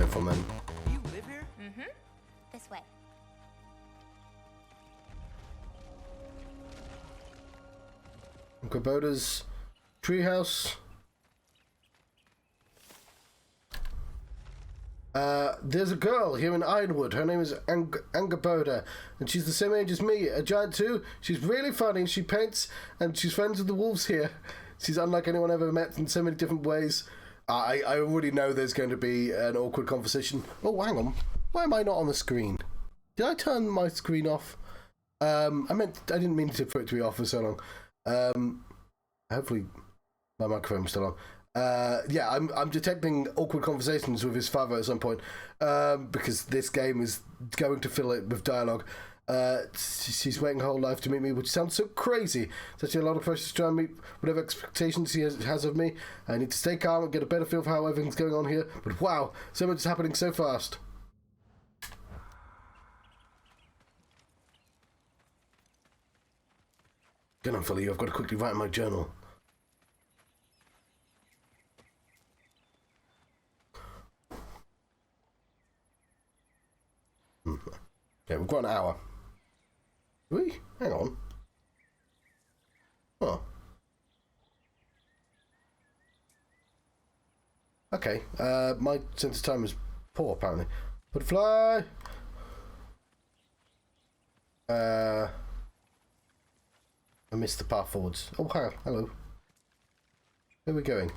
from then. Do you live here? Mm-hmm. This way. Angrboda's treehouse. There's a girl here in Ironwood. Her name is Angrboda, and she's the same age as me, a giant too. She's really funny. She paints, and she's friends with the wolves here. She's unlike anyone I've ever met in so many different ways. I already know there's going to be an awkward conversation. Oh, hang on. Why am I not on the screen? Did I turn my screen off? I didn't mean for it to be off for so long. Hopefully my microphone's still on. Yeah, I'm detecting awkward conversations with his father at some point, because this game is going to fill it with dialogue. She's waiting her whole life to meet me, which sounds so crazy. Such a lot of pressure to try and meet whatever expectations he has of me. I need to stay calm and get a better feel for how everything's going on here. But wow, so much is happening so fast. Get on, fella, I've got to quickly write in my journal. Okay, we've got an hour. We? Hang on. Oh. Okay, my sense of time is poor, apparently. But fly! I missed the path forwards. Oh, hi, hello. Where are we going?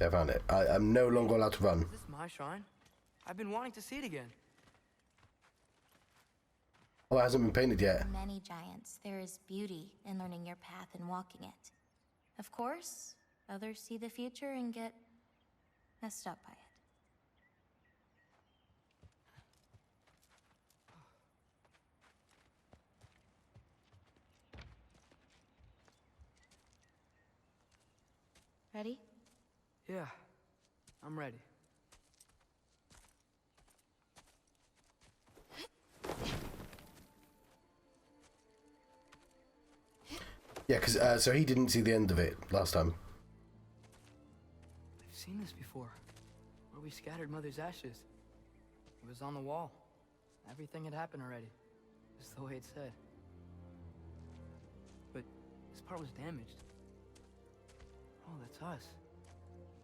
I found it. I'm no longer allowed to run. Is this my shrine? I've been wanting to see it again. Oh, it hasn't been painted yet. For many giants, there is beauty in learning your path and walking it. Of course, others see the future and get messed up by it. Ready? Yeah, I'm ready. Yeah, because so he didn't see the end of it last time. I've seen this before, where we scattered Mother's ashes. It was on the wall. Everything had happened already, just the way it said. But this part was damaged. Oh, that's us.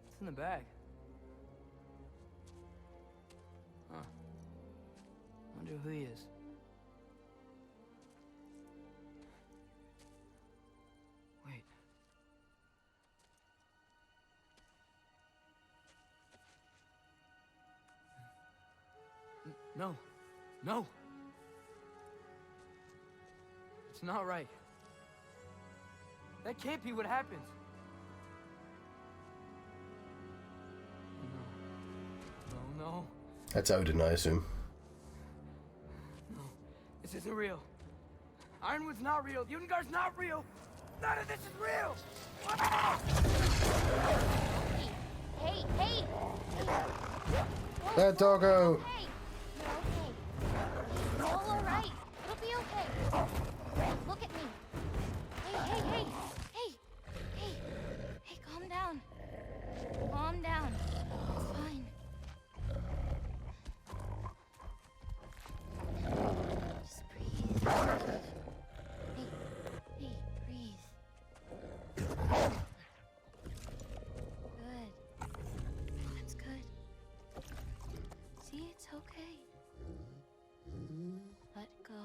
It's in the bag. Huh. Wonder who he is. Wait. No. No! It's not right. That can't be what happens. No. That's Odin, I assume. No, this isn't real. Ironwood's not real. Ungar's not real. None of this is real. Hey! That doggo! Hey! You're okay. You're all right. It'll be okay. Look at me. Hey! Hey, calm down. Calm down. It's fine. Just breathe. Hey, breathe. Good. That's good. See, it's okay. Let go.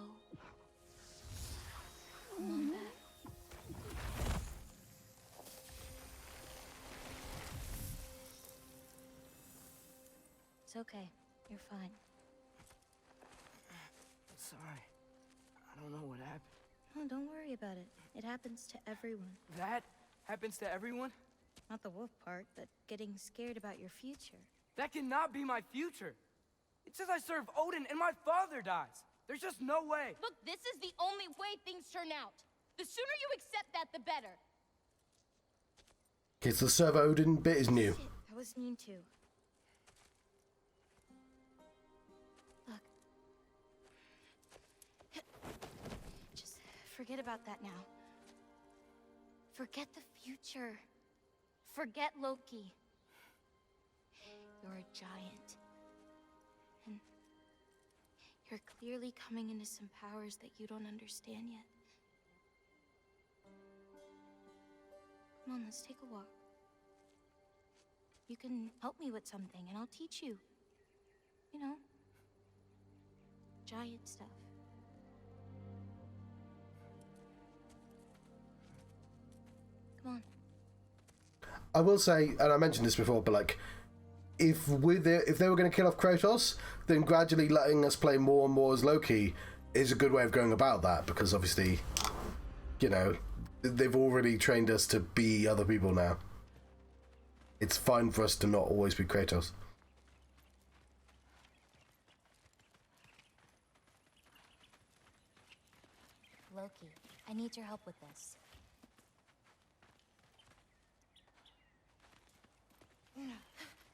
Come on back. It's okay. You're fine. Sorry. I don't know what happened. Oh, don't worry about it. It happens to everyone. That happens to everyone? Not the wolf part, but getting scared about your future. That cannot be my future. It says I serve Odin and my father dies. There's just no way. Look, this is the only way things turn out. The sooner you accept that, the better. Okay, so the Servo Odin bit is new. Shit, that was mean too. Look. Just forget about that now. Forget the future. Forget Loki. You're a giant. And you're clearly coming into some powers that you don't understand yet. Come on, let's take a walk. You can help me with something and I'll teach you. You know, giant stuff. Come on. I will say, and I mentioned this before, but like, if they were going to kill off Kratos, then gradually letting us play more and more as Loki is a good way of going about that, because obviously, you know, they've already trained us to be other people now. It's fine for us to not always be Kratos. Loki, I need your help with this.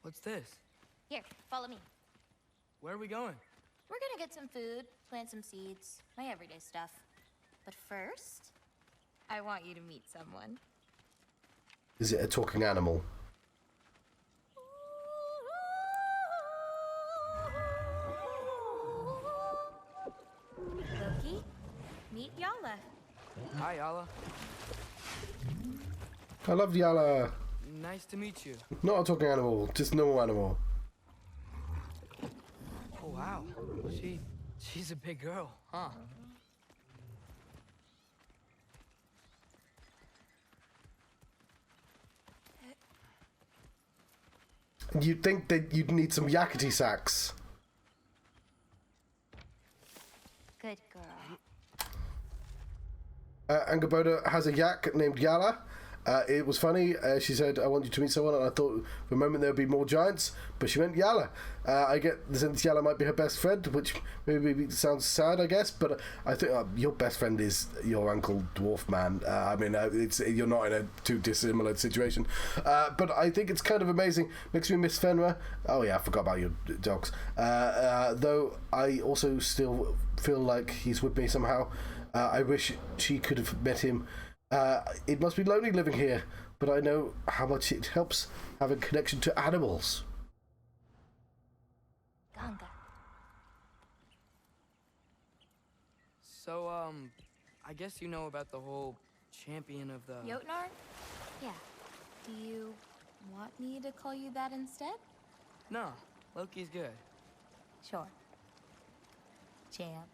What's this? Here, follow me. Where are we going? We're gonna get some food, plant some seeds, my everyday stuff. But first, I want you to meet someone. Is it a talking animal? Loki, meet Yala. Hi, Yala. I love Yala. Nice to meet you. Not a talking animal, just a normal animal. Oh, wow. She's a big girl, huh? You'd think that you'd need some yakety sax. Good girl. Angrboda has a yak named Yala. It was funny. She said, "I want you to meet someone," and I thought for a moment there would be more giants, but she meant Yala. I get the sense Yala might be her best friend, which maybe sounds sad, I guess. But I think your best friend is your uncle dwarf man. I mean, you're not in a too dissimilar situation. But I think it's kind of amazing. Makes me miss Fenrir. Oh yeah, I forgot about your dogs. Though I also still feel like he's with me somehow. I wish she could have met him. It must be lonely living here, but I know how much it helps having connection to animals. Ganga. So, I guess you know about the whole champion of the... Jotnar? Yeah. Do you want me to call you that instead? No, Loki's good. Sure. Champ.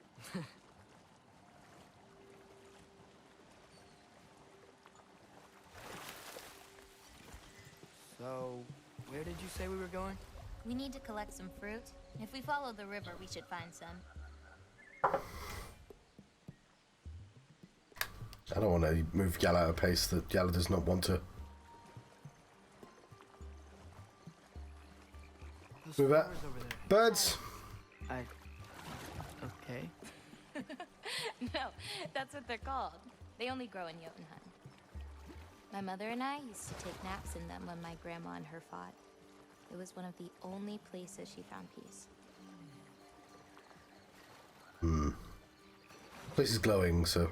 So, where did you say we were going? We need to collect some fruit. If we follow the river, we should find some. I don't want to move Yala at a pace that Yala does not want to. Those Move that. flowers over there. Birds! Okay. No, that's what they're called. They only grow in Jotunheim. My mother and I used to take naps in them when my grandma and her fought. It was one of the only places she found peace. Place is glowing, so...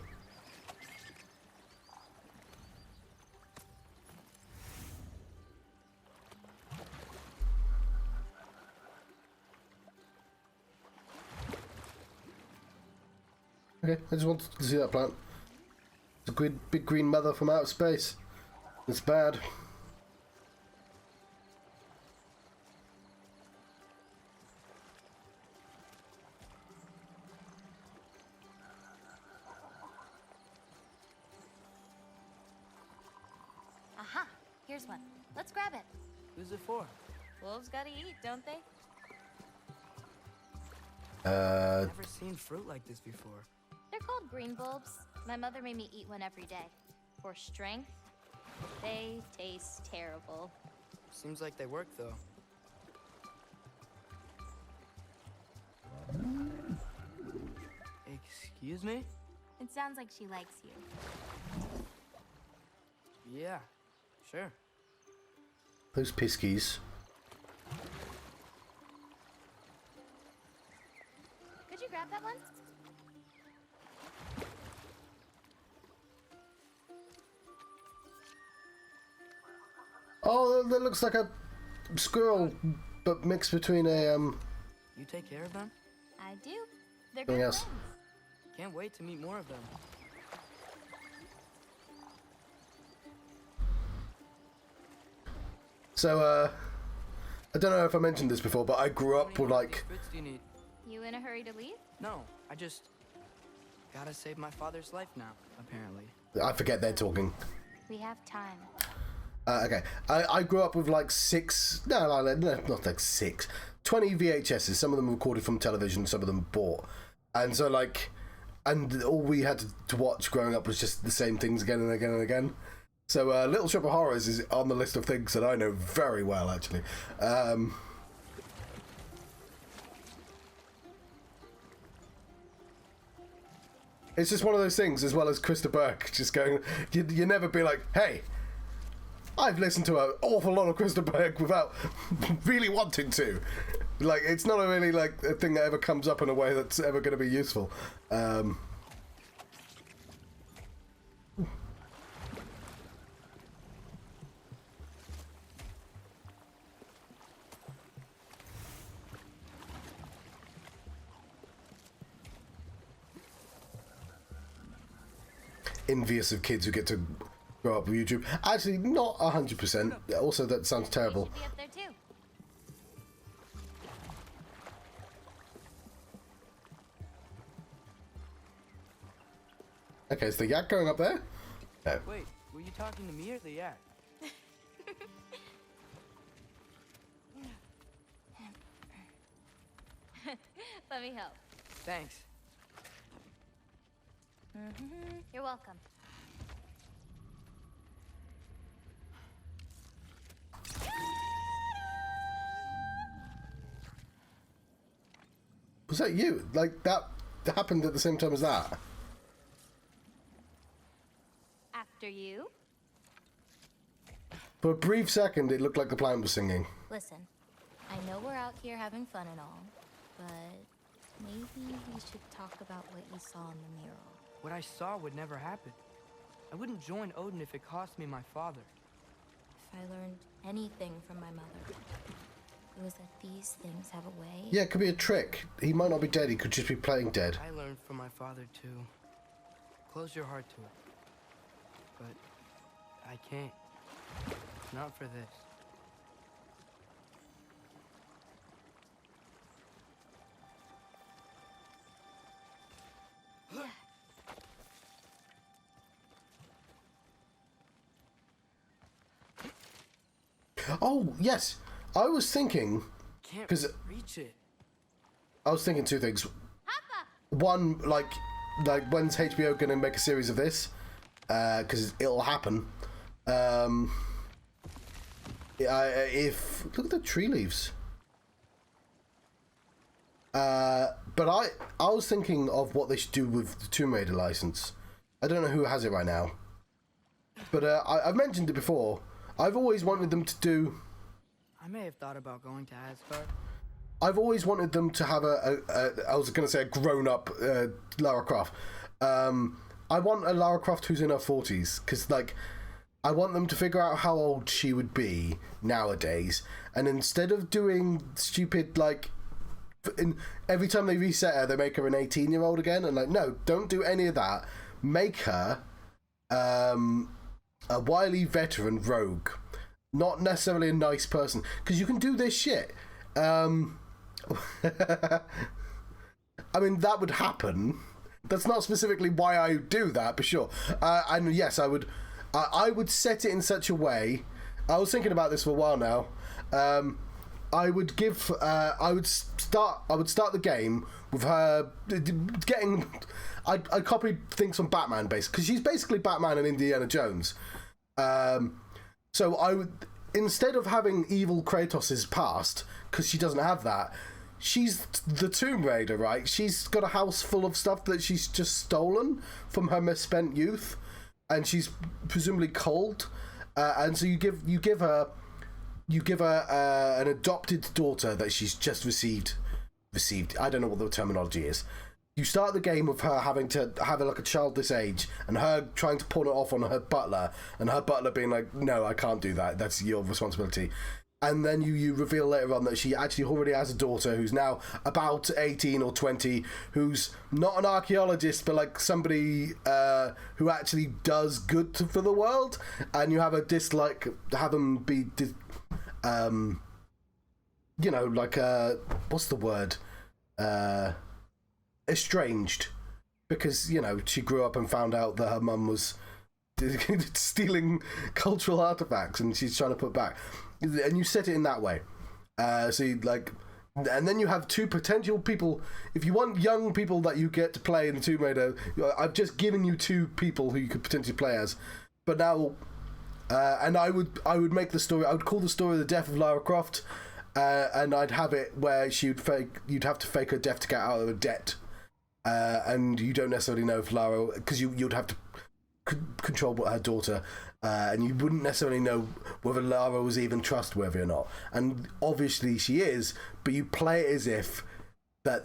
Okay, I just wanted to see that plant. It's a big green mother from outer space. It's bad. Aha! Here's one. Let's grab it. Who's it for? Wolves gotta eat, don't they? Never seen fruit like this before. They're called green bulbs. My mother made me eat one every day. For strength, they taste terrible. Seems like they work, though. Excuse me? It sounds like she likes you. Yeah, sure. Those piskies. Could you grab that one? Oh, that looks like a squirrel, but mixed between a You take care of them? I do. They're something good else. friends. Can't wait to meet more of them. So, I don't know if I mentioned this before, but I grew How up many with more of like. these fruits do you need? You in a hurry to leave? No, I just gotta save my father's life now, apparently. I forget they're talking. We have time. Okay, I grew up with like no, not like 20 VHSs. Some of them recorded from television, some of them bought. And so like, and all we had to watch growing up was just the same things again and again and again. So Little Shop of Horrors is on the list of things that I know very well, actually. It's just one of those things, as well as Krista Burke, just going, you never be like, hey, I've listened to an awful lot of Krista Burke without really wanting to. Like, it's not a really, like, a thing that ever comes up in a way that's ever going to be useful. Envious of kids who get to grow up with YouTube. Actually, not 100%. Also, that sounds terrible. You should be up there too. Okay, is the yak going up there? No. Wait, were you talking to me or the yak? Let me help. Thanks. You're welcome. Was that you? Like, that happened at the same time as that? After you. For a brief second, it looked like the plant was singing. Listen, I know we're out here having fun and all, but maybe we should talk about what you saw in the mural. What I saw would never happen. I wouldn't join Odin if it cost me my father. If I learned anything from my mother, it was that these things have a way. Yeah, it could be a trick. He might not be dead, he could just be playing dead. I learned from my father too. Close your heart to it. But I can't. Not for this. Oh, yes. I was thinking... Can't 'Cause- reach it. I was thinking two things. Papa! One, like when's HBO going to make a series of this? Because it'll happen. If look at the tree leaves. But I was thinking of what they should do with the Tomb Raider license. I don't know who has it right now, but I've mentioned it before. I've always wanted them to do. I may have thought about going to Asgard. I've always wanted them to have I was going to say a grown-up Lara Croft. I want a Lara Croft who's in her 40s, because, like, I want them to figure out how old she would be nowadays, and instead of doing stupid, like, every time they reset her, they make her an 18-year-old again, and, like, no, don't do any of that. Make her a wily veteran rogue, not necessarily a nice person, because you can do this shit. I mean, that would happen. That's not specifically why I do that, but sure. And yes, I would set it in such a way. I was thinking about this for a while now. I would start the game with her getting. I copied things from Batman, basically, because she's basically Batman and Indiana Jones. So I would, instead of having evil Kratos's past, because she doesn't have that, she's the Tomb Raider, right? She's got a house full of stuff that she's just stolen from her misspent youth, and she's presumably cold. And so you give her you give her an adopted daughter that she's just received. I don't know what the terminology is. You start the game with her having to have like a child this age, and her trying to pawn it off on her butler, and her butler being like, "No, I can't do that. That's your responsibility." And then you reveal later on that she actually already has a daughter who's now about 18 or 20, who's not an archaeologist, but like somebody who actually does good for the world. And you have a dislike, have them be, you know, like, what's the word? Estranged. Because, you know, she grew up and found out that her mum was stealing cultural artifacts and she's trying to put back. And you set it in that way. So you like, and then you have two potential people. If you want young people that you get to play in the Tomb Raider, I've just given you two people who you could potentially play as. But now, and I would make the story. I would call the story "The Death of Lara Croft," and I'd have it where you'd have to fake her death to get out of a debt, and you don't necessarily know if Lara, because you'd have to control her daughter. And you wouldn't necessarily know whether Lara was even trustworthy or not. And obviously she is, but you play it as if that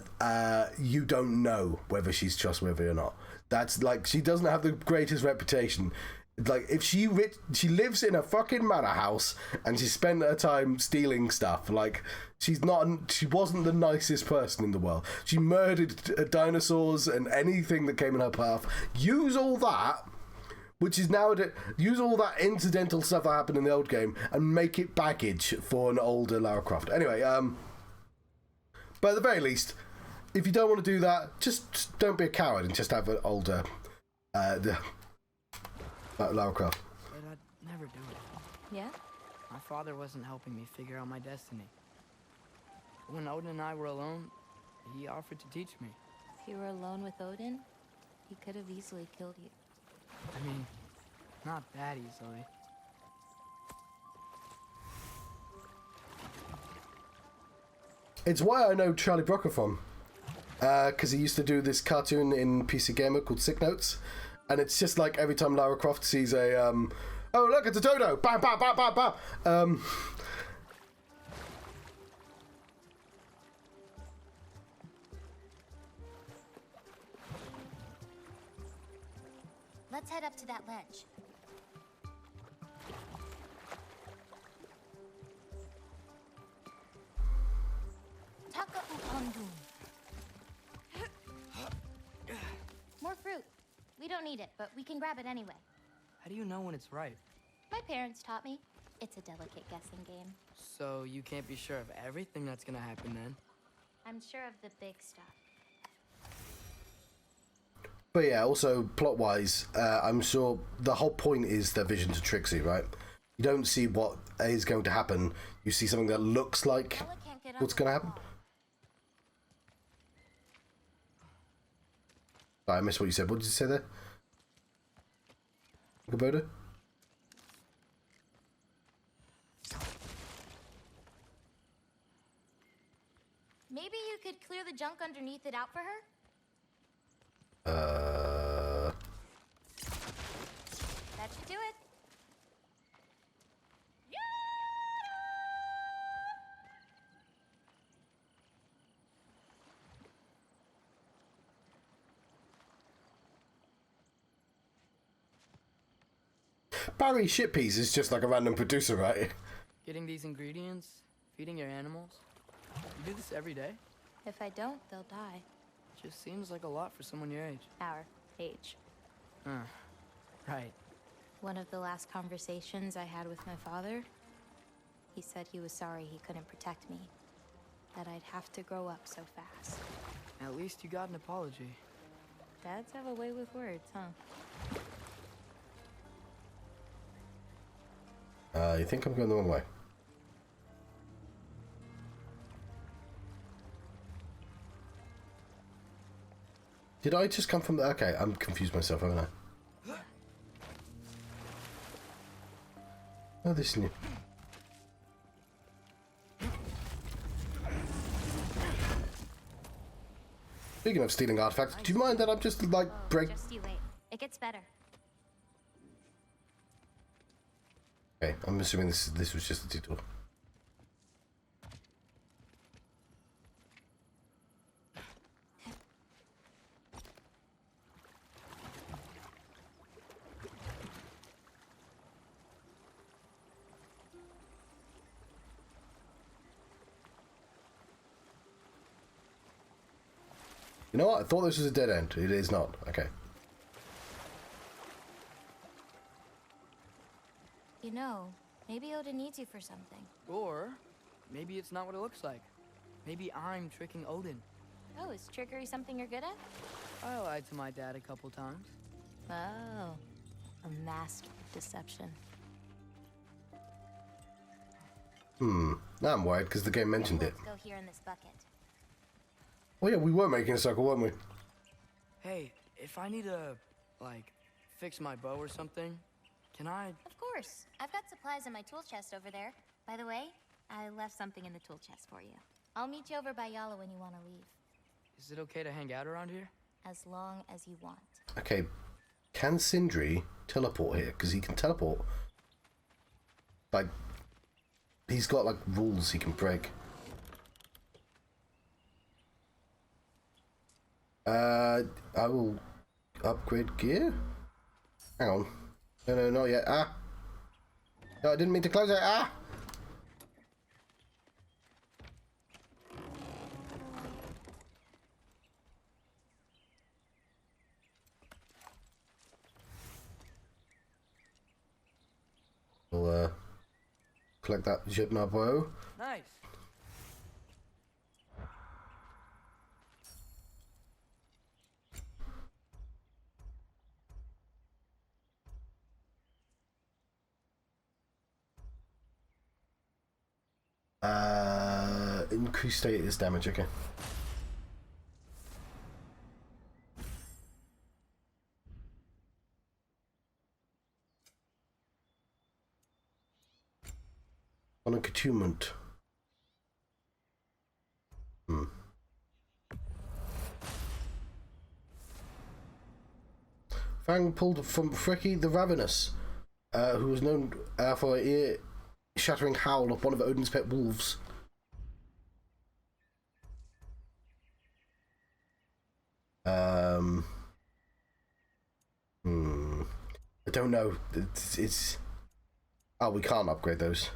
you don't know whether she's trustworthy or not. That's like, she doesn't have the greatest reputation. Like, if she lives in a fucking manor house and she spent her time stealing stuff, like, she wasn't the nicest person in the world. She murdered dinosaurs and anything that came in her path. Use all that, which is nowadays, use all that incidental stuff that happened in the old game and make it baggage for an older Lara Croft. Anyway, but at the very least, if you don't want to do that, just don't be a coward and just have an older Lara Croft. But I'd never do it. Yeah? My father wasn't helping me figure out my destiny. When Odin and I were alone, he offered to teach me. If you were alone with Odin, he could have easily killed you. I mean, not that easily. It's why I know Charlie Brooker from. Because he used to do this cartoon in PC Gamer called Sick Notes. And it's just like every time Lara Croft sees a, oh look, it's a dodo! Bam, bam, bam, bam, bam! Let's head up to that ledge. Taka upondun. More fruit. We don't need it, but we can grab it anyway. How do you know when it's ripe? My parents taught me. It's a delicate guessing game. So you can't be sure of everything that's gonna happen then? I'm sure of the big stuff. But yeah, also plot-wise, I'm sure the whole point is their vision to Trixie, right? You don't see what is going to happen. You see something that looks like what's going to happen. I missed what you said. What did you say there? Angrboda? Maybe you could clear the junk underneath it out for her? That should do it. Barry Shitpiece is just like a random producer, right? Getting these ingredients, feeding your animals. You do this every day? If I don't, they'll die. Just seems like a lot for someone your age. Our age. Right. One of the last conversations I had with my father, he said he was sorry he couldn't protect me. That I'd have to grow up so fast. At least you got an apology. Dads have a way with words, huh? You think I'm going the wrong way? Did I just come from the... Okay, I'm confused myself, haven't I? Oh, this is new. Speaking of stealing artifacts, do you mind that I'm just like break... Just you wait. It gets better. Okay, I'm assuming this was just a tutorial. You know what? I thought this was a dead end. It is not. Okay. You know, maybe Odin needs you for something. Or maybe it's not what it looks like. Maybe I'm tricking Odin. Oh, is trickery something you're good at? I lied to my dad a couple times. Oh, a master of deception. Now I'm worried because the game mentioned it. Let's go here in this bucket. Oh yeah, we were making a circle, weren't we? Hey, if I need to, like, fix my bow or something, can I? Of course. I've got supplies in my tool chest over there. By the way, I left something in the tool chest for you. I'll meet you over by Yala when you want to leave. Is it okay to hang out around here? As long as you want. Okay. Can Sindri teleport here? Because he can teleport. Like, he's got, like, rules he can break. I will upgrade gear? Hang on. No, not yet. Ah! No, I didn't mean to close it. Ah! We'll, collect that Jibna bow. Nice. Increased status damage, okay. On a attunement. Fang pulled from Freki the Ravenous, who was known for an ear-shattering howl of one of Odin's pet wolves. I don't know. It's... Oh, we can't upgrade those.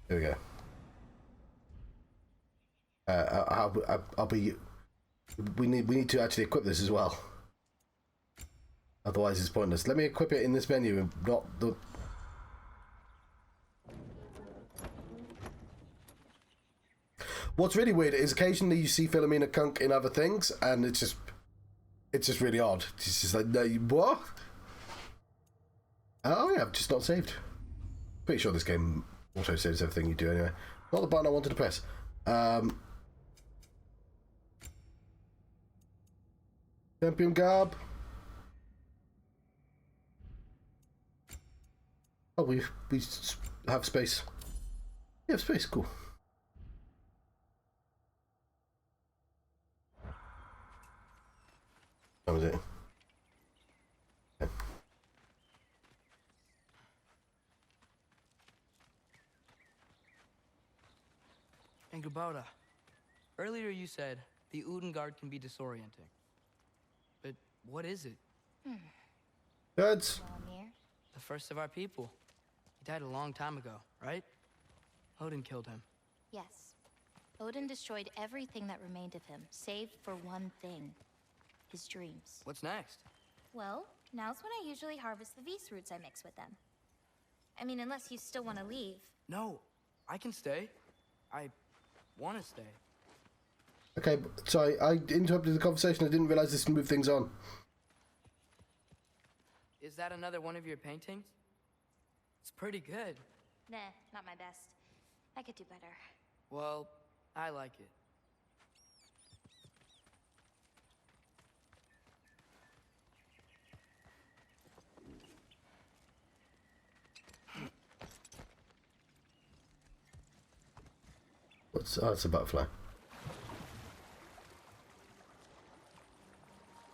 There we go. I'll be. We need to actually equip this as well. Otherwise, it's pointless. Let me equip it in this menu and not the. What's really weird is occasionally you see Philomena Kunk in other things, and it's just really odd. It's just like, no, what? Oh yeah, I've just not saved. Pretty sure this game auto saves everything you do anyway. Not the button I wanted to press. Champion Garb. Oh, we have space. We have space, cool. That was it. Okay. Angrboda, earlier you said the Udengard can be disorienting. But what is it? Birds. Mjolnir? The first of our people. He died a long time ago, right? Odin killed him. Yes. Odin destroyed everything that remained of him, save for one thing. His dreams. What's next? Well, now's when I usually harvest the Vis roots I mix with them. I mean, unless you still want to leave. No, I can stay. I want to stay. Okay, sorry, I interrupted the conversation. I didn't realize this would move things on. Is that another one of your paintings? It's pretty good. Nah, not my best. I could do better. Well, I like it. What's... Oh, it's a butterfly.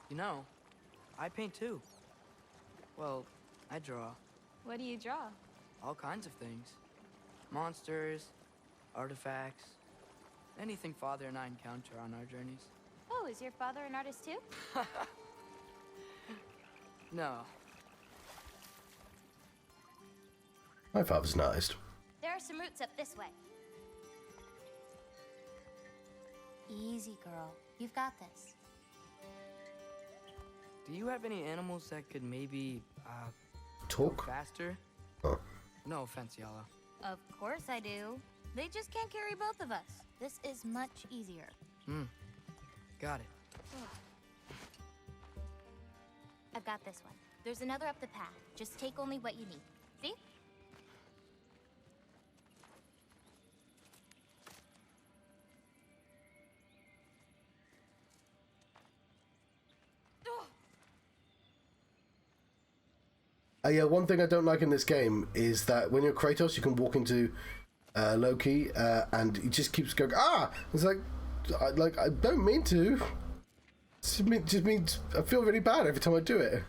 You know, I paint too. Well, I draw. What do you draw? All kinds of things. Monsters, artifacts, anything Father and I encounter on our journeys. Oh, is your father an artist too? No. My father's an artist. There are some roots up this way. Easy, girl. You've got this. Do you have any animals that could maybe, Talk? go faster? Oh. No offense, Yala. Of course I do. They just can't carry both of us. This is much easier. Got it. I've got this one. There's another up the path. Just take only what you need. See? Yeah, one thing I don't like in this game is that when you're Kratos, you can walk into Loki, and he just keeps going, ah! It's like I don't mean to. It just means I feel really bad every time I do it.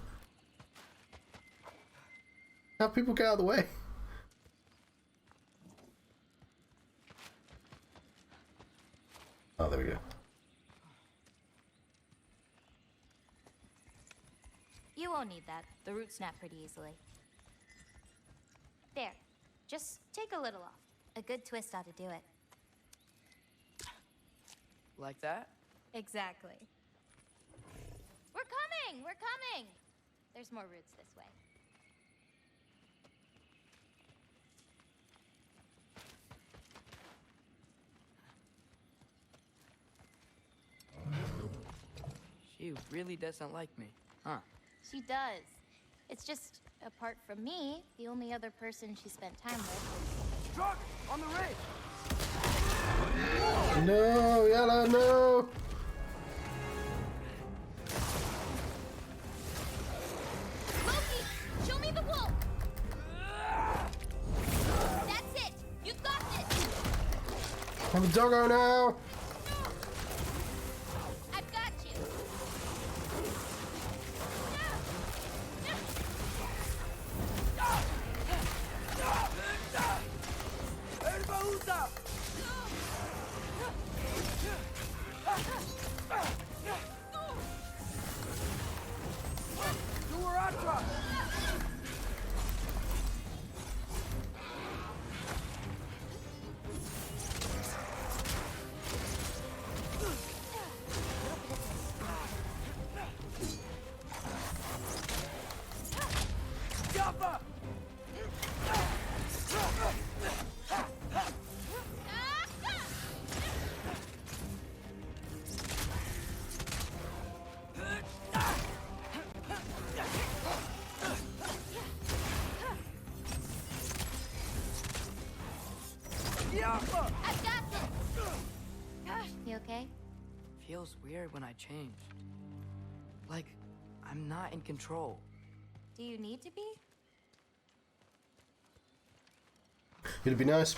Have people get out of the way. Oh, there we go. You won't need that. The roots snap pretty easily. There. Just take a little off. A good twist ought to do it. Like that? Exactly. We're coming! We're coming! There's more roots this way. She really doesn't like me, huh? She does. It's just, apart from me, the only other person she spent time with. Truck! On the ridge! No, Yella, no! Loki! Show me the wolf! That's it! You've got this! I'm a doggo now! I've got you! I've got this! You okay? Feels weird when I change. Like, I'm not in control. Do you need to be? It'd be nice.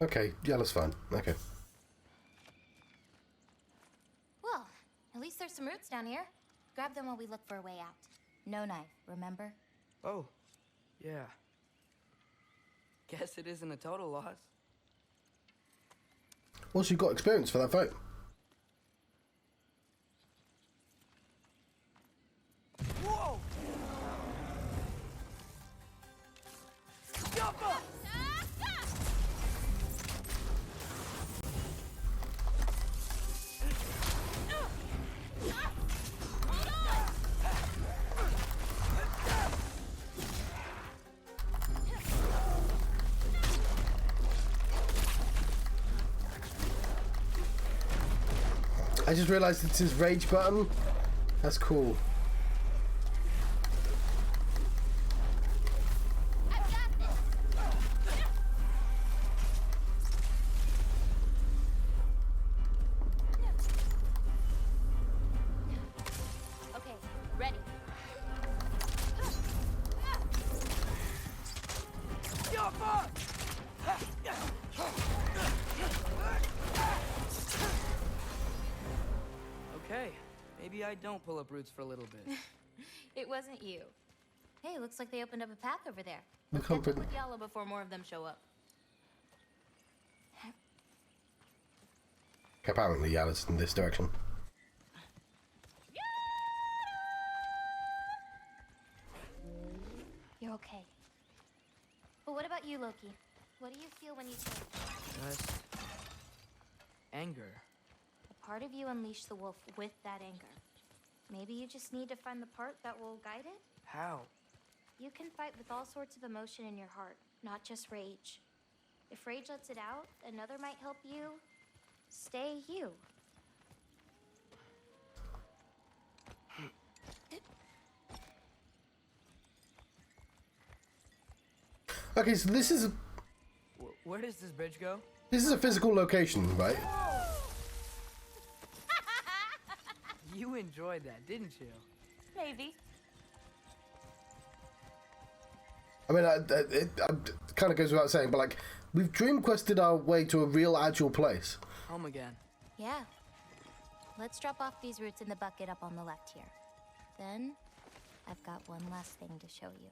Okay, Yella's fine. Okay. Well, at least there's some roots down here. Grab them while we look for a way out. No knife, remember? Oh, yeah. Guess it isn't a total loss. Well, she got experience for that fight. Whoa! I just realised it's his rage button. That's cool. I've got this! Okay, ready. Okay, maybe I don't pull up roots for a little bit. It wasn't you. Hey, looks like they opened up a path over there. The Let's catch up comfort. with Yala before more of them show up. Apparently, yeah, it's in this direction. You're okay. But what about you, Loki? What do you feel when you change? Just anger. A part of you unleashed the wolf with that anger. Maybe you just need to find the part that will guide it? How? You can fight with all sorts of emotion in your heart, not just rage. If rage lets it out, another might help you stay you. Okay, so this is Where does this bridge go? a physical location, right? You enjoyed that, didn't you? Maybe. I mean, it kind of goes without saying, but like, we've dream quested our way to a real, actual place. Home again. Yeah. Let's drop off these roots in the bucket up on the left here. Then, I've got one last thing to show you.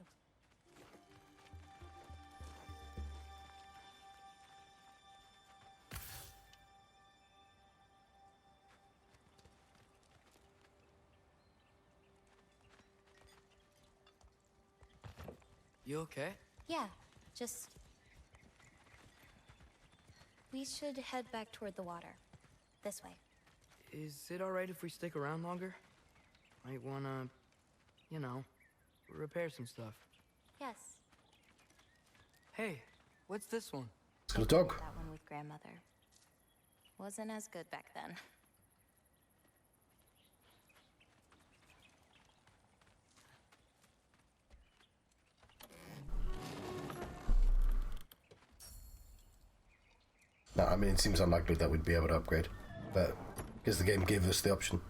You okay? Yeah, just... We should head back toward the water. This way. Is it alright if we stick around longer? Might wanna, you know, repair some stuff. Yes. Hey, what's this one? It's got a dog. That one with grandmother. Wasn't as good back then. No, I mean, it seems unlikely that we'd be able to upgrade, but I guess the game gave us the option.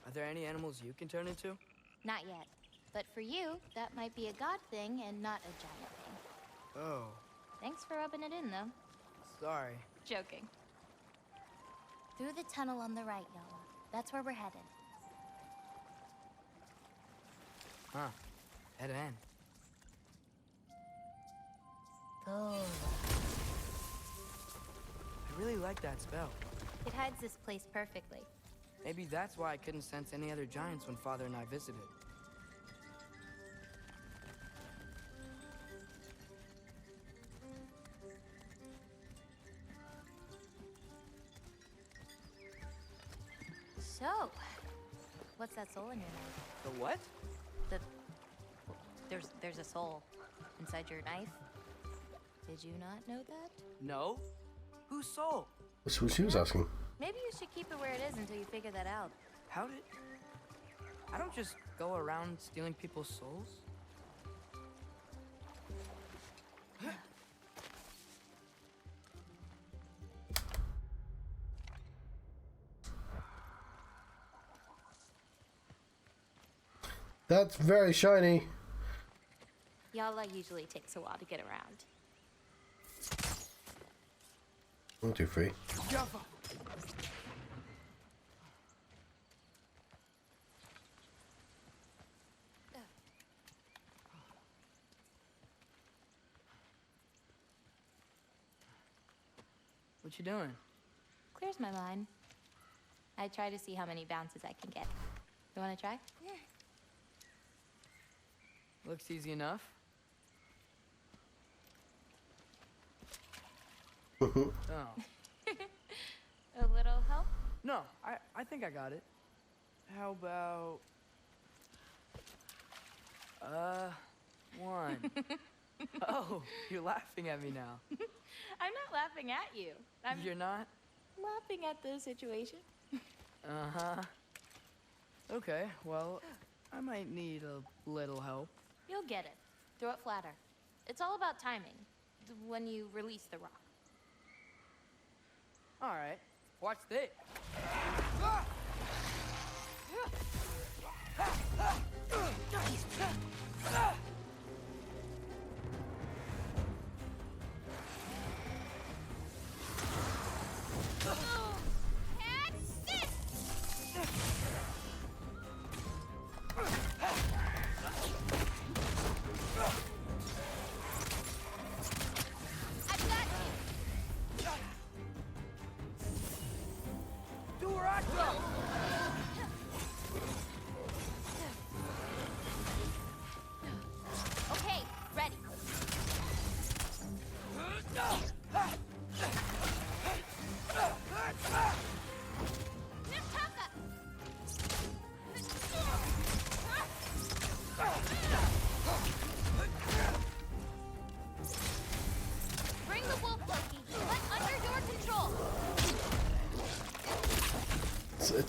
Are there any animals you can turn into? Not yet. But for you, that might be a god thing and not a giant thing. Oh, Thanks for rubbing it in, though. sorry. Joking. Through the tunnel on the right, Yala. That's where we're headed. Huh. Dead end. Oh. I really like that spell. It hides this place perfectly. Maybe that's why I couldn't sense any other giants when Father and I visited. So, what's that soul in your knife? The what? There's a soul inside your knife. Did you not know that? No? Whose soul? That's what she was asking. Maybe you should keep it where it is until you figure that out. How did... I don't just go around stealing people's souls. That's very shiny. Yala usually takes a while to get around. 1, 2, 3. Java! What you doing? Clears my mind. I try to see how many bounces I can get. You want to try? Looks easy enough. Oh. A little help? No, I think I got it. How about... 1. Oh, you're laughing at me now. I'm not laughing at you. I'm You're not? laughing at the situation. Uh-huh. Okay, well, I might need a little help. You'll get it. Throw it flatter. It's all about timing. When you release the rock. All right, watch this.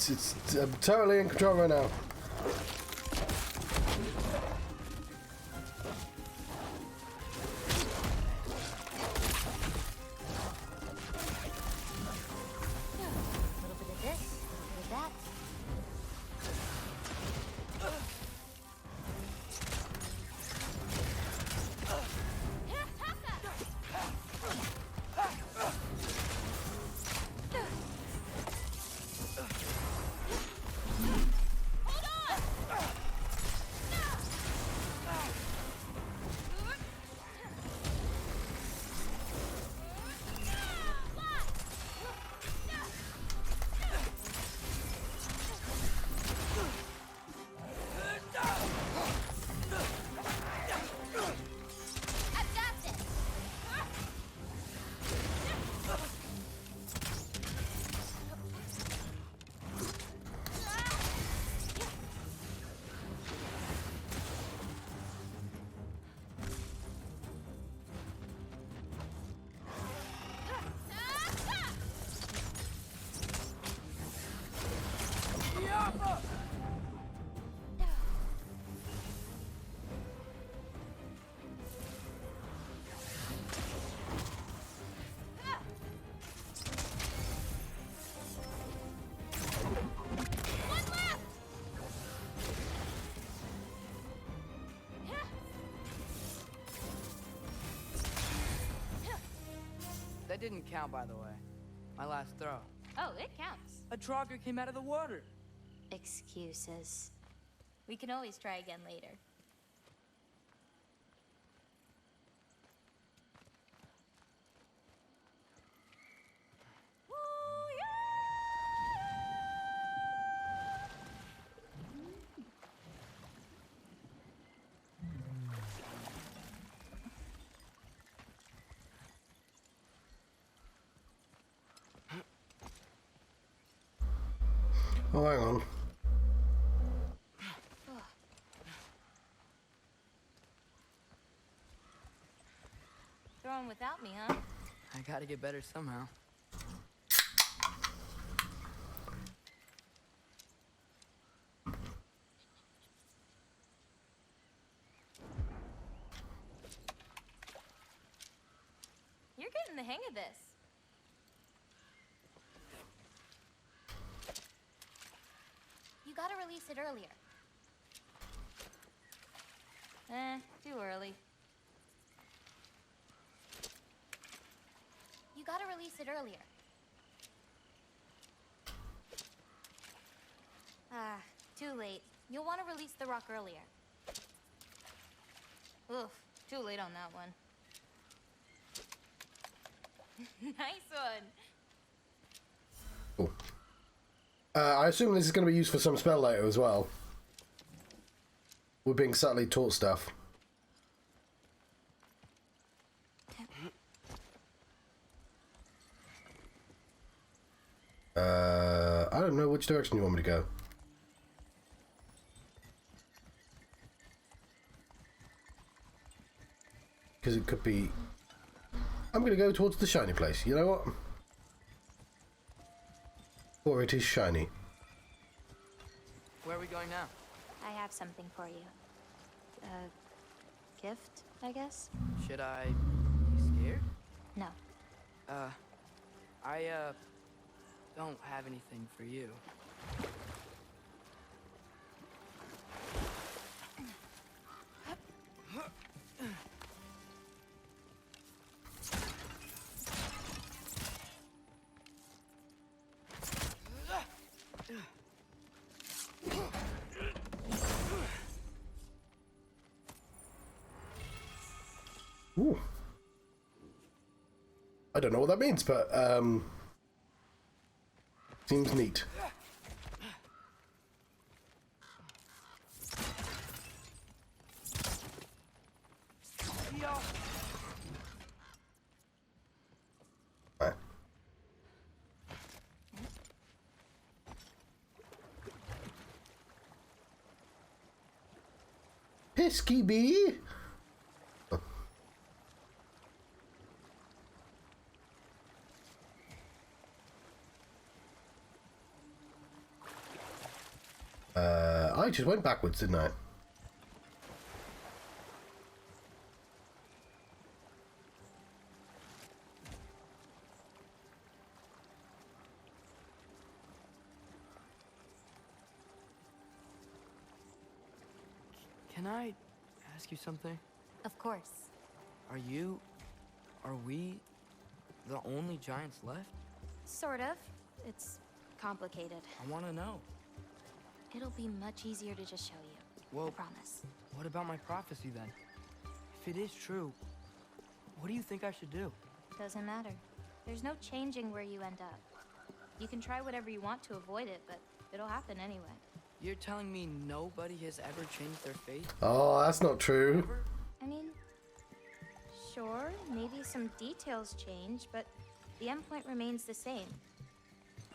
I'm totally in control right now. A little bit of this, a little bit of that. That didn't count, by the way. My last throw. Oh, it counts. A Trogger came out of the water. Excuses. We can always try again later. Oh, hang on. Throwing without me, huh? I gotta get better somehow. You're getting the hang of this. You gotta release it earlier. Too early. You gotta release it earlier. Too late. You'll want to release the rock earlier. Oof, too late on that one. Nice one. Cool. I assume this is going to be used for some spell later as well. We're being subtly taught stuff. I don't know which direction you want me to go. Because it could be... I'm going to go towards the shiny place. You know what? Or it is shiny. Where are we going now? I have something for you. Gift, I guess? Should I be scared? No. I don't have anything for you. Ooh. I don't know what that means, but seems neat. Right. Pisky bee. I just went backwards, didn't I? Can I ask you something? Of course. Are we the only giants left? Sort of. It's complicated. I want to know. It'll be much easier to just show you. Well, I promise. What about my prophecy then? If it is true, what do you think I should do? Doesn't matter. There's no changing where you end up. You can try whatever you want to avoid it, but it'll happen anyway. You're telling me nobody has ever changed their fate? Oh, that's not true. Ever? I mean, sure, maybe some details change, but the endpoint remains the same.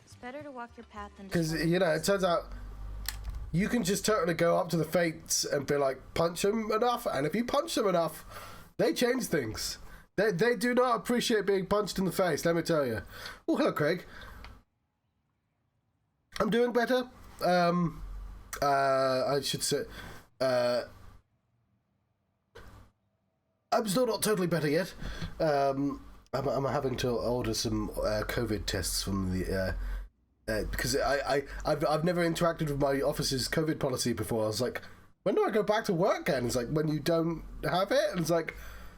It's better to walk your path than Because, just you know, it turns out you can just totally go up to the Fates and be like, punch them enough, and if you punch them enough, they change things. They do not appreciate being punched in the face, let me tell you. Oh, hello, Craig. I'm doing better. I should say, I'm still not totally better yet. I'm having to order some COVID tests from the because I've never interacted with my office's COVID policy before. I was like, when do I go back to work again? It's like, when you don't have it, and it's like,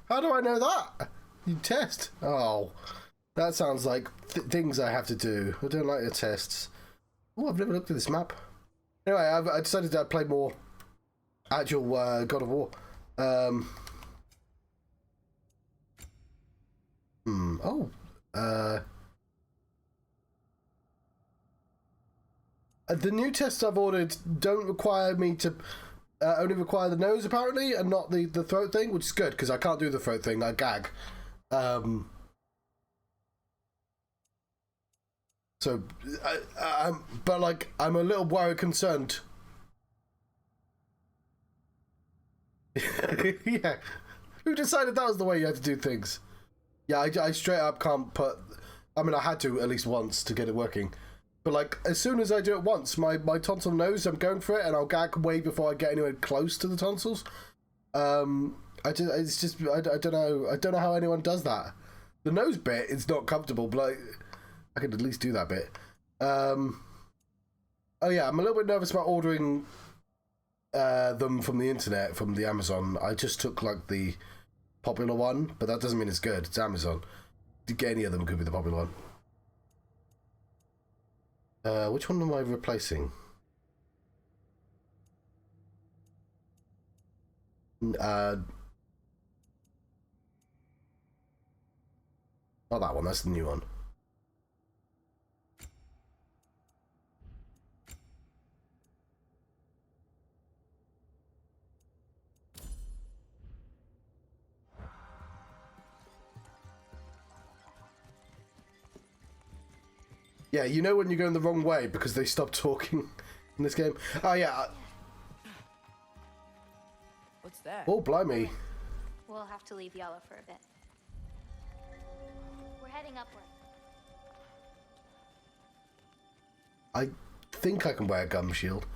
how do I know that? You test. Oh, that sounds like things I have to do. I don't like the tests. Oh, I've never looked at this map. Anyway, I decided to play more actual God of War. The new tests I've ordered don't require me to only require the nose apparently, and not the throat thing, which is good because I can't do the throat thing. I gag. So, but like, I'm a little worried, concerned. Yeah, who decided that was the way you had to do things? Yeah, I straight up can't put. I mean, I had to at least once to get it working, but like, as soon as I do it once, my tonsil knows I'm going for it, and I'll gag way before I get anywhere close to the tonsils. I don't know how anyone does that. The nose bit is not comfortable, but I could at least do that bit. Oh yeah, I'm a little bit nervous about ordering them from the internet, from the Amazon. I just took like the popular one, but that doesn't mean it's good. It's Amazon. To get any of them could be the popular one. Which one am I replacing? Not that one, that's the new one. Yeah, you know when you're going the wrong way because they stop talking in this game. Oh yeah. What's that? Oh blimey. We'll have to leave Yellow for a bit. We're heading upward. I think I can wear a gum shield,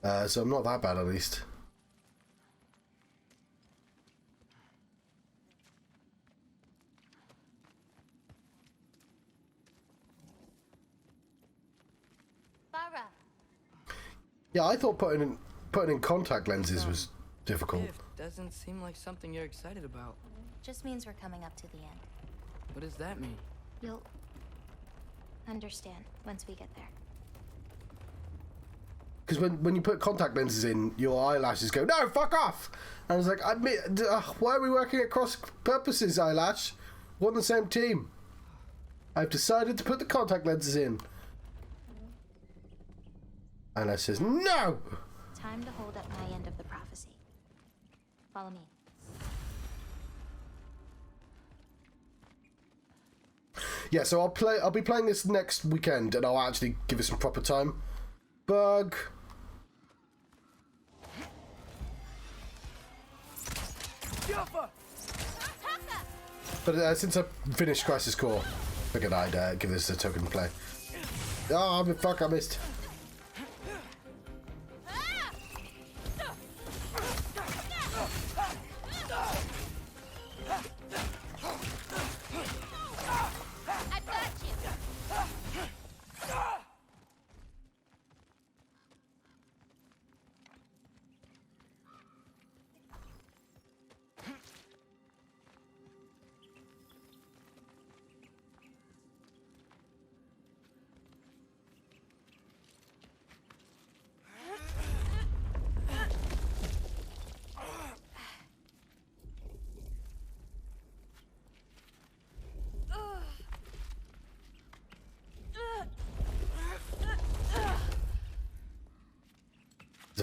so I'm not that bad at least. Yeah, I thought putting in contact lenses was difficult. Gift doesn't seem like something you're excited about. Just means we're coming up to the end. What does that mean? You'll understand once we get there. Because when you put contact lenses in, your eyelashes go, no, fuck off! And I was like, why are we working at cross purposes, eyelash? We're on the same team. I've decided to put the contact lenses in. And I says, no! Time to hold up my end of the prophecy. Follow me. Yeah, so I'll be playing this next weekend, and I'll actually give it some proper time. Bug. But since I finished Crisis Core, figured I'd give this a token to play. Oh, fuck, I missed.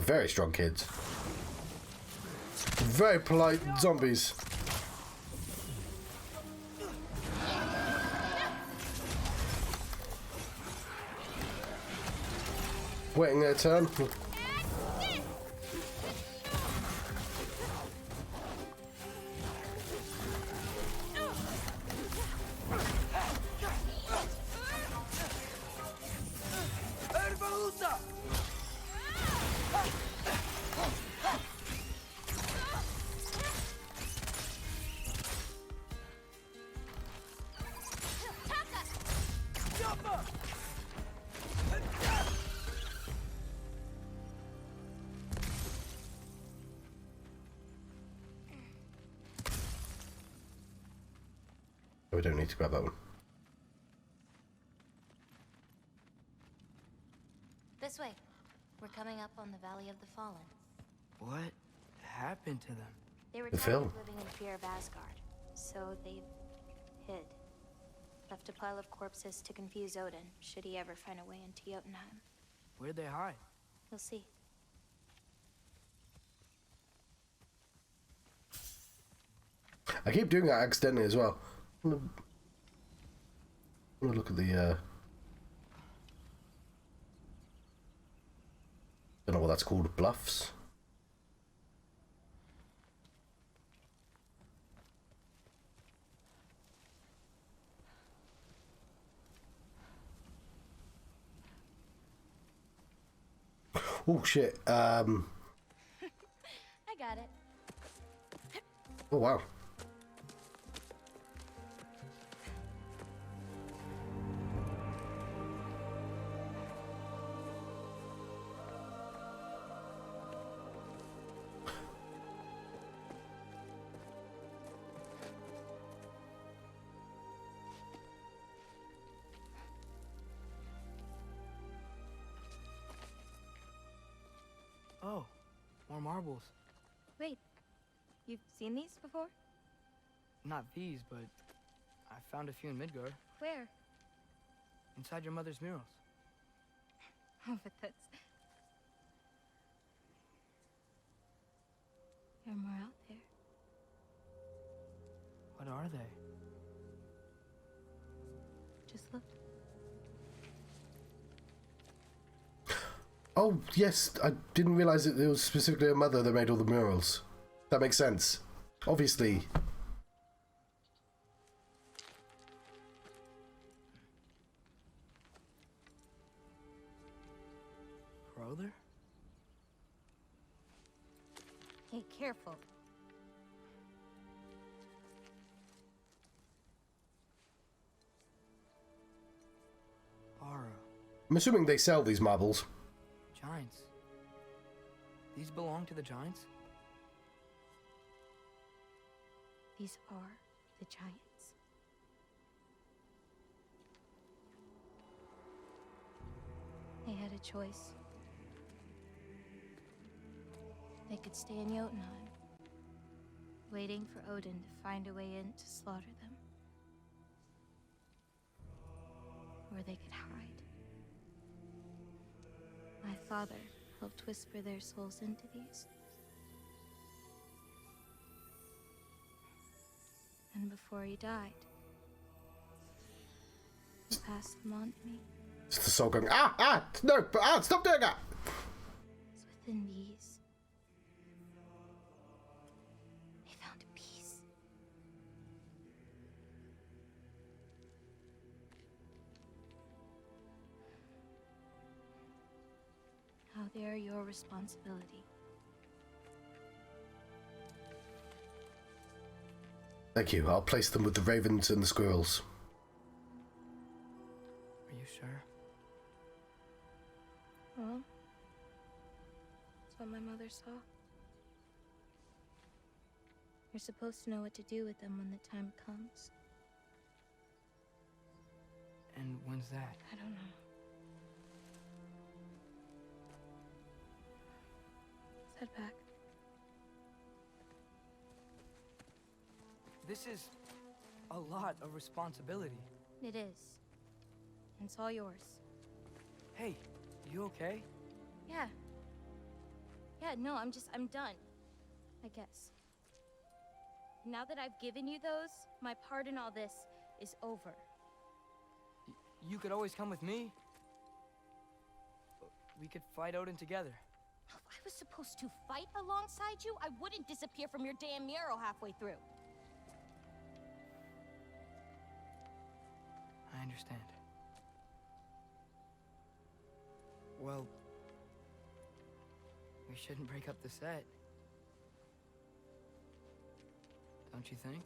very strong kids. Very polite zombies. Waiting their turn. We don't need to grab that one. This way. We're coming up on the Valley of the Fallen. What happened to them? They were The tired film. of living in fear of Asgard, so they hid. Left a pile of corpses to confuse Odin, should he ever find a way into Jotunheim. Where'd they hide? You'll see. I keep doing that accidentally as well. I'm gonna look at the don't know what that's called, bluffs. Oh shit. I got it. Oh wow. Oh, more marbles. Wait, you've seen these before? Not these, but I found a few in Midgard, Where? inside your mother's murals. Oh, but that's... There are more out there. What are they? Just look. Oh yes, I didn't realize that it was specifically her mother that made all the murals. That makes sense. Obviously. Brother? Hey, careful. Aura. I'm assuming they sell these marbles. Giants. These belong to the giants? These are the giants. They had a choice. They could stay in Jotunheim, waiting for Odin to find a way in to slaughter them. Or they could hide. My father helped whisper their souls into these. And before he died, he passed them on to me. It's the soul going, stop doing that! It's within these. They found a peace. Now they're your responsibility. Thank you. I'll place them with the ravens and the squirrels. Are you sure? Well, that's what my mother saw. You're supposed to know what to do with them when the time comes. And when's that? I don't know. Let's head back. This is a lot of responsibility. It is. And it's all yours. Hey, you okay? Yeah. Yeah, no, I'm done. I guess. Now that I've given you those, my part in all this is over. You could always come with me. We could fight Odin together. If I was supposed to fight alongside you, I wouldn't disappear from your damn mural halfway through. I understand. Well, we shouldn't break up the set. Don't you think?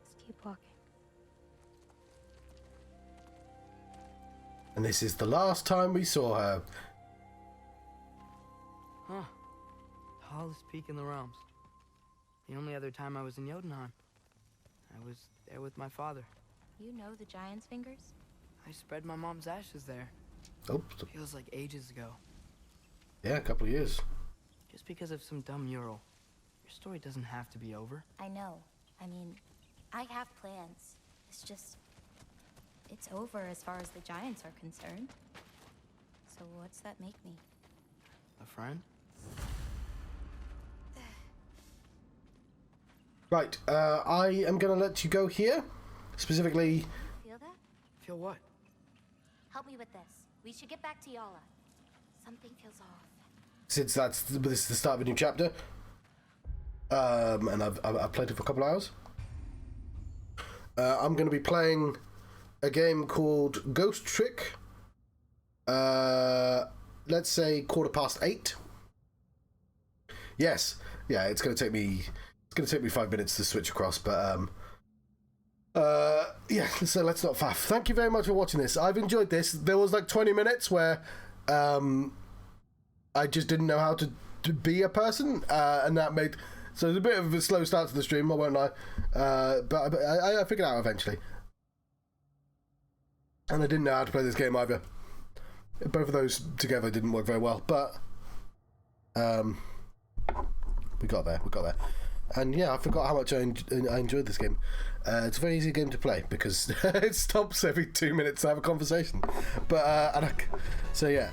Let's keep walking. And this is the last time we saw her. Huh. Tallest peak in the realms. The only other time I was in Jotunheim. I was there with my father. You know the giant's fingers? I spread my mom's ashes there. Oh, Feels like ages ago. yeah, a couple of years. Just because of some dumb mural. Your story doesn't have to be over. I know. I mean, I have plans. It's just... it's over as far as the giants are concerned. So what's that make me? A friend? Right, I am going to let you go here. Specifically... Feel that? Feel what? Help me with this. We should get back to Yala. Something feels off. since this is the start of a new chapter, and I've played it for a couple of hours. I'm going to be playing a game called Johnstruct. Let's say 8:15. Yes, yeah, it's going to take me 5 minutes to switch across, but yeah, so let's not faff. Thank you very much for watching this. I've enjoyed this. There was like 20 minutes where I just didn't know how to be a person, and that made... So it's a bit of a slow start to the stream, I won't lie. But I figured it out eventually. And I didn't know how to play this game either. Both of those together didn't work very well, but we got there. And yeah, I forgot how much I enjoyed this game. It's a very easy game to play because it stops every 2 minutes to have a conversation. But so yeah,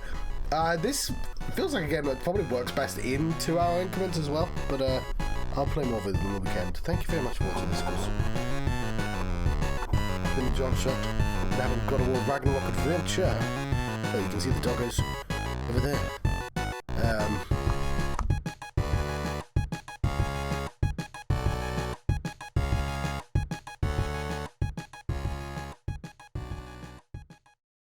this feels like a game that probably works best in 2 hour increments as well. But I'll play more of it on the weekend. Thank you very much for watching this course. Been Johnstruct. Now we've got a Ragnarök adventure. Oh, you can see the doggos over there.